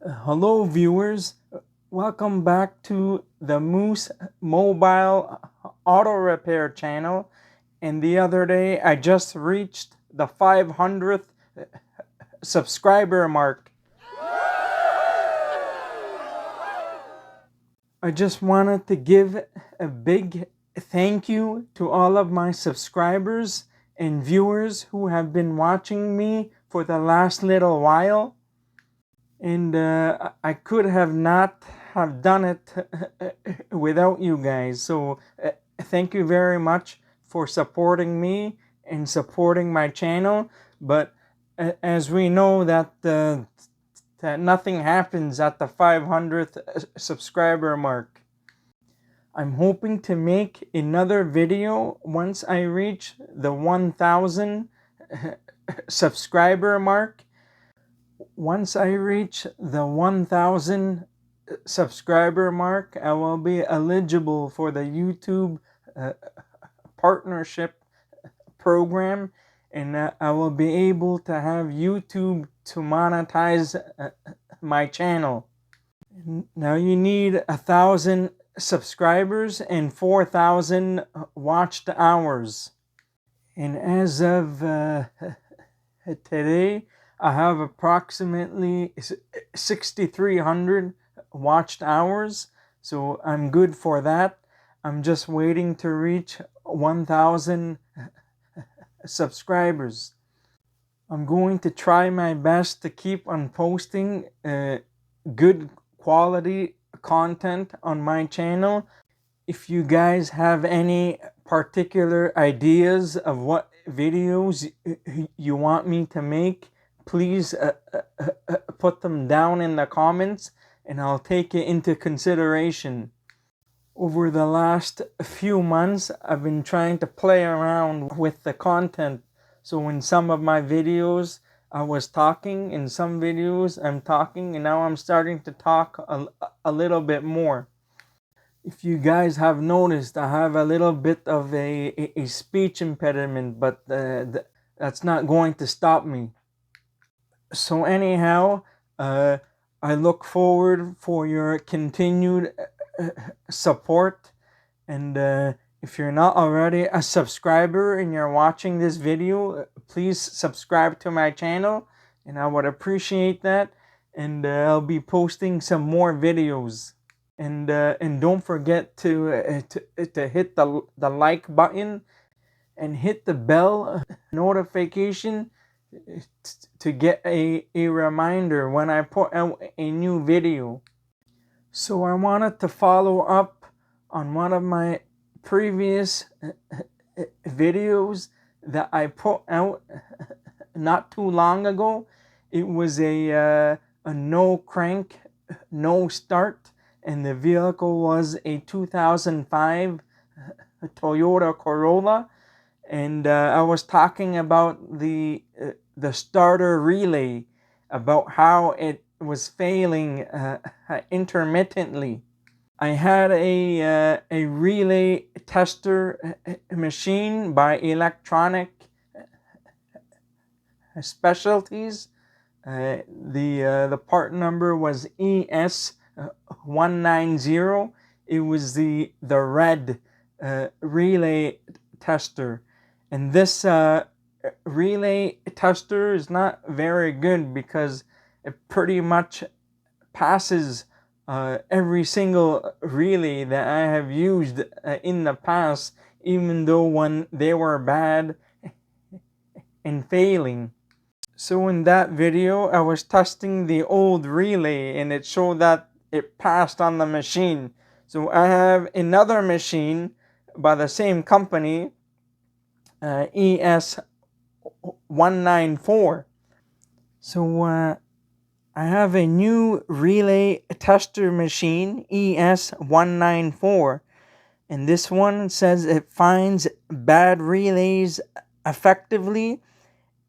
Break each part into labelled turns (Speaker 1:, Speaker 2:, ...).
Speaker 1: Hello viewers, welcome back to the Moose Mobile Auto Repair channel. And the other day I just reached the 500th subscriber mark. I just wanted to give a big thank you to all of my subscribers and viewers who have been watching me for the last little while. And I could have not have done it without you guys. So thank you very much for supporting me and supporting my channel. But as we know that nothing happens at the 500th subscriber mark. I'm hoping to make another video once I reach the 1000 subscriber mark. Once I reach the 1000 subscriber mark, I will be eligible for the YouTube partnership program, and I will be able to have YouTube to monetize my channel. Now you need 1,000 subscribers and 4,000 watched hours. And as of today, I have approximately 6,300 watched hours, so I'm good for that. I'm just waiting to reach 1,000 subscribers. I'm going to try my best to keep on posting good quality content on my channel. If you guys have any particular ideas of what videos you want me to make, please put them down in the comments and I'll take it into consideration. Over the last few months, I've been trying to play around with the content. So in some of my videos, I was talking. In some videos, I'm talking. And now I'm starting to talk a little bit more. If you guys have noticed, I have a little bit of a speech impediment, but that's not going to stop me. So anyhow, I look forward for your continued support. And if you're not already a subscriber and you're watching this video, please subscribe to my channel, and I would appreciate that. And I'll be posting some more videos. And don't forget to hit the like button and hit the bell notification to get a reminder when I put out a new video. So I wanted to follow up on one of my previous videos that I put out not too long ago. It was a no crank, no start, and the vehicle was a 2005 Toyota Corolla. And I was talking about the starter relay, about how it was failing intermittently. I had a relay tester machine by Electronic Specialties. The part number was ES190. It was the red relay tester. And this relay tester is not very good because it pretty much passes every single relay that I have used in the past, even though when they were bad and failing. So in that video, I was testing the old relay and it showed that it passed on the machine. So I have another machine by the same company, ES194. So I have a new relay tester machine, ES194, and this one says it finds bad relays effectively.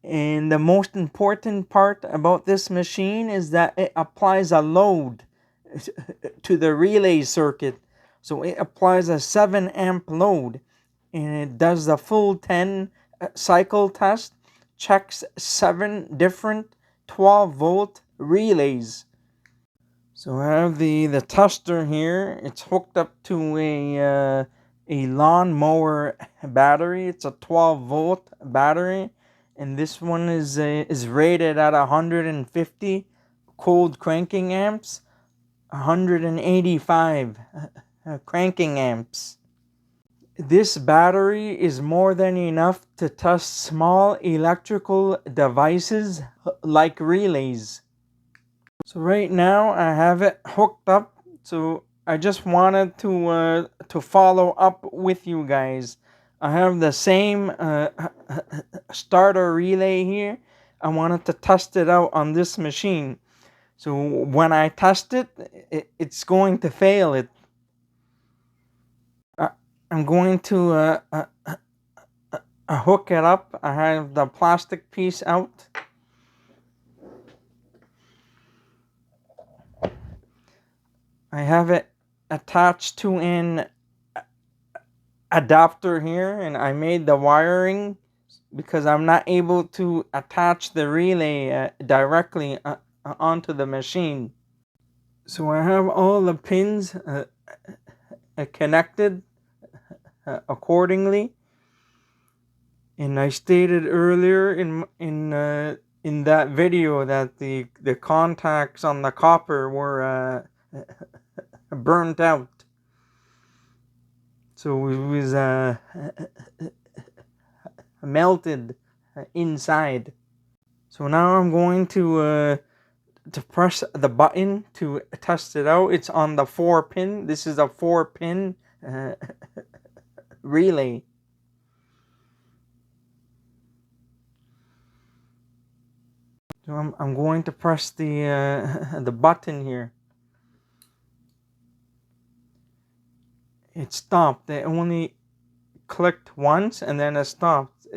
Speaker 1: And the most important part about this machine is that it applies a load to the relay circuit. So it applies a 7 amp load, and it does the full 10 cycle test, checks 7 different 12 volt relays. So I have the tester here. It's hooked up to a lawnmower battery. It's a 12-volt battery, and this one is rated at 150 cold cranking amps, 185 cranking amps. This battery is more than enough to test small electrical devices like relays. So right now I have it hooked up. So I just wanted to follow up with you guys. I have the same starter relay here. I wanted to test it out on this machine. So when I test it, it's going to fail it. I'm going to hook it up. I have the plastic piece out. I have it attached to an adapter here, and I made the wiring because I'm not able to attach the relay directly onto the machine. So I have all the pins connected accordingly. And I stated earlier in that video that the contacts on the copper were burnt out. So it was melted inside. So now I'm going to press the button to test it out. It's on the 4-pin. This is a 4-pin relay. So I'm going to press the button here. It stopped. It only clicked once and then it stopped.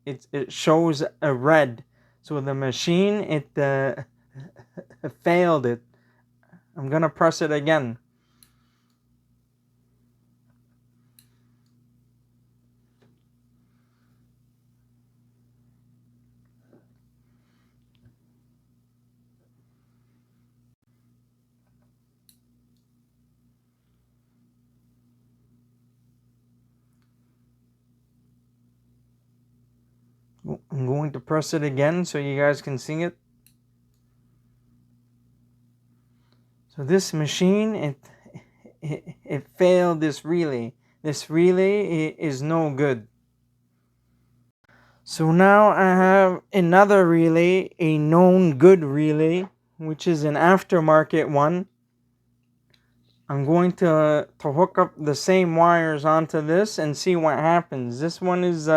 Speaker 1: It shows a red. So the machine, it failed it. I'm gonna press it again. I'm going to press it again so you guys can see it. So this machine, it failed this relay. This relay is no good. So now I have another relay, a known good relay, which is an aftermarket one. I'm going to hook up the same wires onto this and see what happens. This one is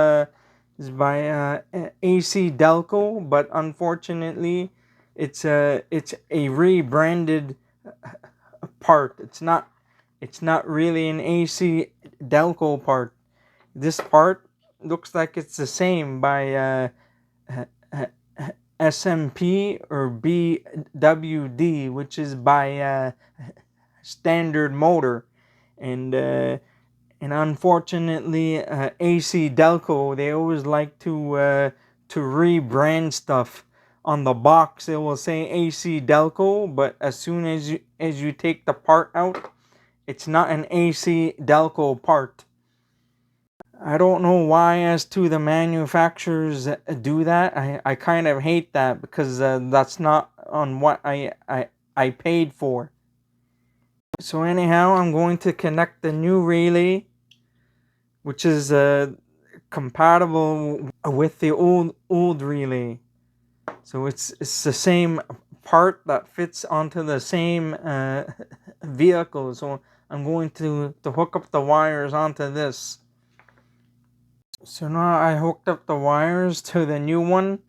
Speaker 1: by AC Delco, but unfortunately, it's a rebranded part. It's not really an AC Delco part. This part looks like it's the same by SMP or BWD, which is by Standard Motor, and unfortunately AC Delco, they always like to rebrand stuff. On the box it will say AC Delco, but as soon as you take the part out, it's not an AC Delco part. I don't know why as to the manufacturers do that. I kind of hate that because that's not on what I paid for. So anyhow, I'm going to connect the new relay, which is compatible with the old relay. So it's the same part that fits onto the same vehicle. So I'm going to hook up the wires onto this. So now I hooked up the wires to the new one.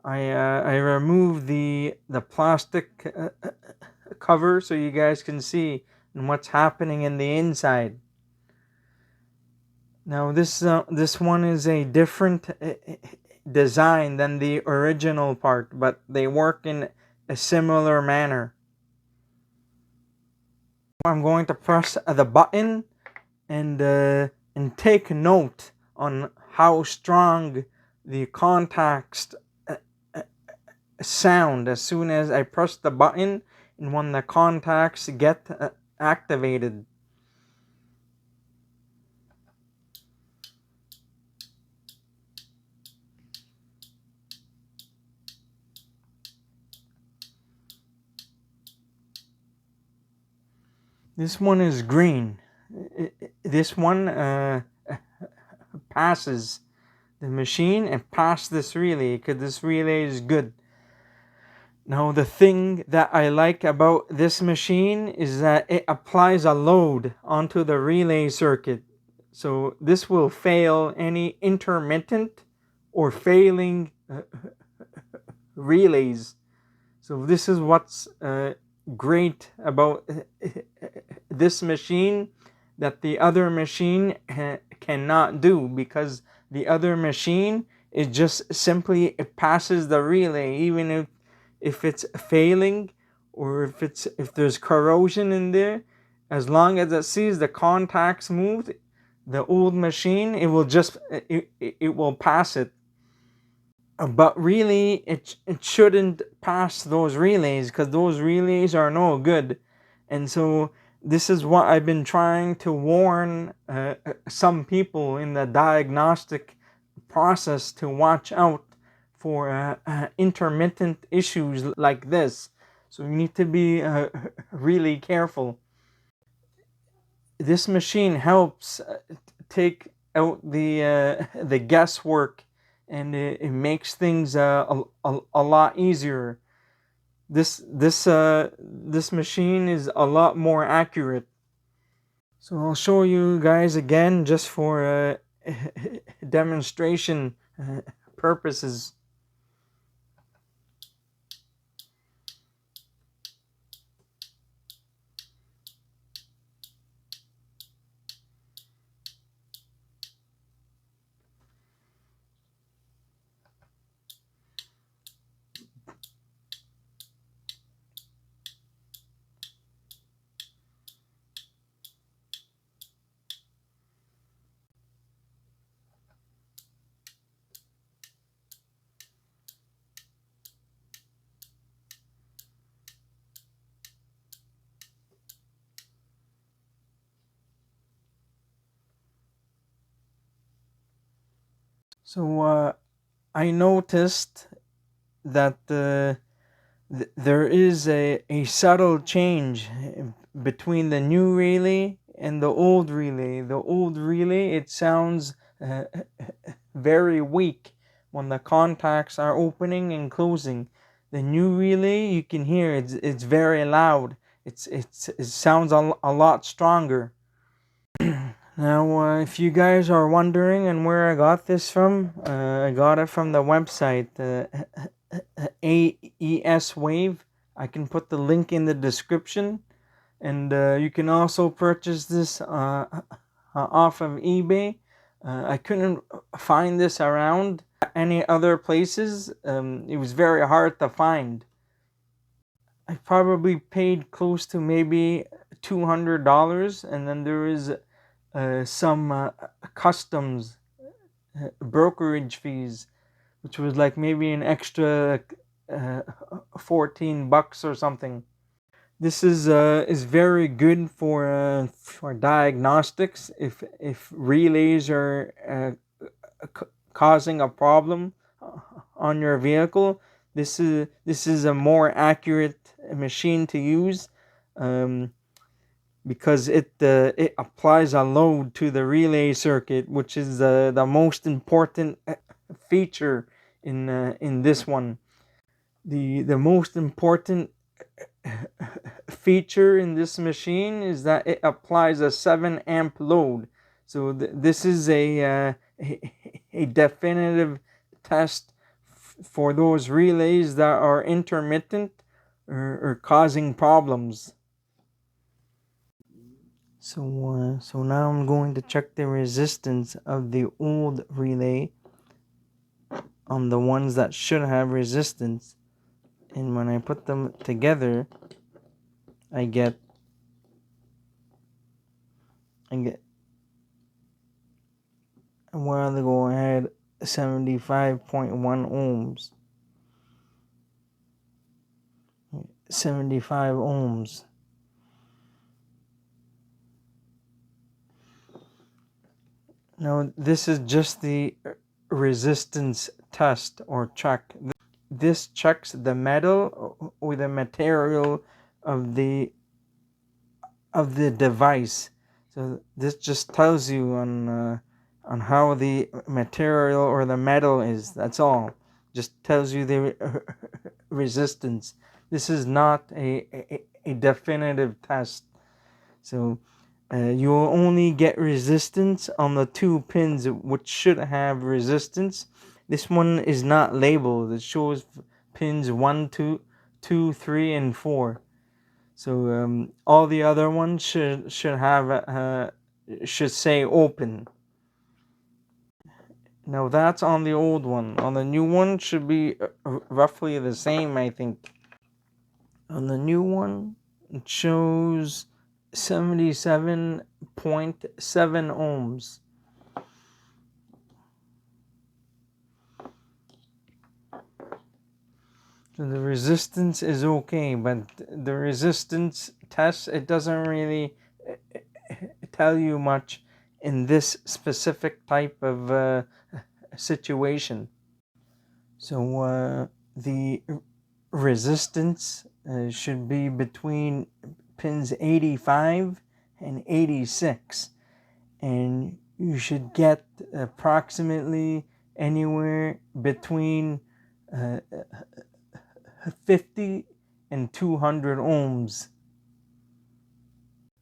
Speaker 1: I removed the plastic cover so you guys can see what's happening in the inside. Now this one is a different design than the original part, but they work in a similar manner. I'm going to press the button and take note on how strong the contacts sound. As soon as I press the button, and when the contacts get activated. This one is green. This one passes the machine and pass this relay because this relay is good. Now the thing that I like about this machine is that it applies a load onto the relay circuit. So this will fail any intermittent or failing relays. So this is what's great about this machine that the other machine cannot do, because the other machine is just simply it passes the relay even if it's failing or if there's corrosion in there. As long as it sees the contacts moved, the old machine, it will pass it. But really it shouldn't pass those relays, because those relays are no good. And so this is what I've been trying to warn some people in the diagnostic process to watch out for intermittent issues like this. So you need to be really careful. This machine helps take out the guesswork, and it makes things a lot easier. This machine is a lot more accurate. So I'll show you guys again just for demonstration purposes. So I noticed that there is a subtle change between the new relay and the old relay. The old relay, it sounds very weak when the contacts are opening and closing. The new relay, you can hear it's very loud. It sounds a lot stronger. Now, if you guys are wondering and where I got this from, I got it from the website AES Wave. I can put the link in the description, and you can also purchase this off of eBay. I couldn't find this around any other places. It was very hard to find. I probably paid close to maybe $200, and then there is some customs brokerage fees, which was like maybe an extra $14 or something. This is very good for diagnostics. If relays are causing a problem on your vehicle, this is a more accurate machine to use. Because it applies a load to the relay circuit, which is the most important feature in this one. The most important feature in this machine is that it applies a 7-amp load. So this is a definitive test for those relays that are intermittent or causing problems. So now I'm going to check the resistance of the old relay on the ones that should have resistance, and when I put them together, I get a while ago I had 75.1 ohms. 75 ohms. Now this is just the resistance test or check. This checks the metal or the material of the device. So this just tells you on how the material or the metal is. That's all. Just tells you the resistance. This is not a definitive test. So you will only get resistance on the 2 pins which should have resistance. This one is not labeled. It shows pins 1, 2, 3, and 4. So all the other ones should have should say open. Now that's on the old one. On the new one should be roughly the same, I think. On the new one, it shows 77.7 ohms. So the resistance is okay, but the resistance test, it doesn't really tell you much in this specific type of situation. So the resistance should be between pins 85 and 86, and you should get approximately anywhere between 50 and 200 ohms.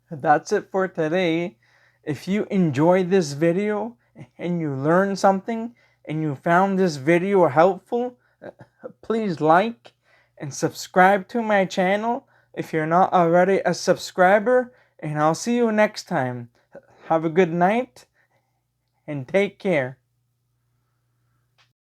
Speaker 1: That's it for today. If you enjoyed this video and you learned something and you found this video helpful, please like and subscribe to my channel if you're not already a subscriber, and I'll see you next time. Have a good night and take care.